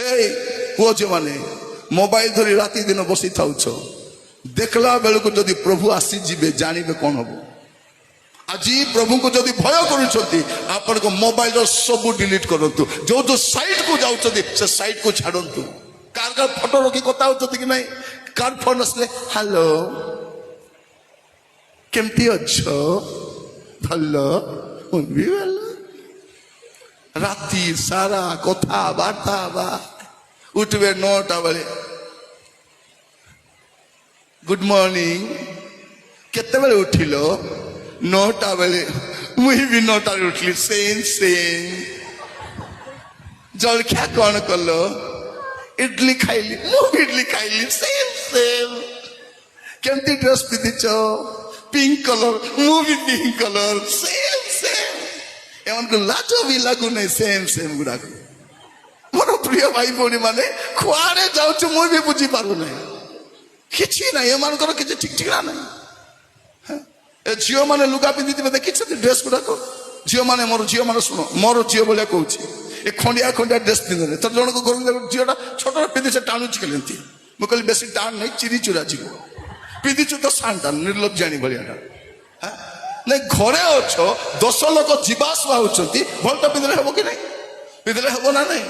ए पुओ झी माने मोबाइल धरी राति दिन बसी थाउछ देखला बेल को जदि प्रभु आसी जीवे जानिबे कोन हबो आज प्रभु को जदि भय करूछंती आपन को मोबाइल रो सब डिलीट करंतु जो जो साइट को जाउछंती से साइट को छाडंतु कार फोटो रखी कथा होछंती कि नहीं कार फोन असले हेलो केमती अच्छो भलो भी भलो राति सारा कथा बार्ता बा उठबे 9टा बेले गुड मॉर्निंग केते बेले उठिलो 9टा बेले मुई भी 9टा उठली सेम जलखिया कौन कलो इडली खाइली मुझे इडली खाइली सेम केमती ड्रेस पिंधिच पिंक कलर मुझे पिंक कलर सेम एमन को लाज भी लागू नहीं सेम गुड़ा मोर प्रिय भाई भौणी माने खुआड़े जाऊँ मुझे बुझी पारू नहीं किसी ना एम किसी ठीक ठिका नहीं झील मैंने लुगा पिंधि देखी ड्रेस गुड़ाक झील मैंने मोर झील मैंने शुण मोर झील भाया कौन ए खंडिया ड्रेस पिंधे तो जन को घर झीटा छोट पिंधि से टाणुची कहते मुझे बेस टाण नहीं चिरी चुरा झील पिंधिचु तो सानटा निर्लज्जाणी भाया नहीं घरे अच्छ 10 लोक जीवासवा होती भलटा पिंधले हम कि नहीं पिंधले हम ना नहीं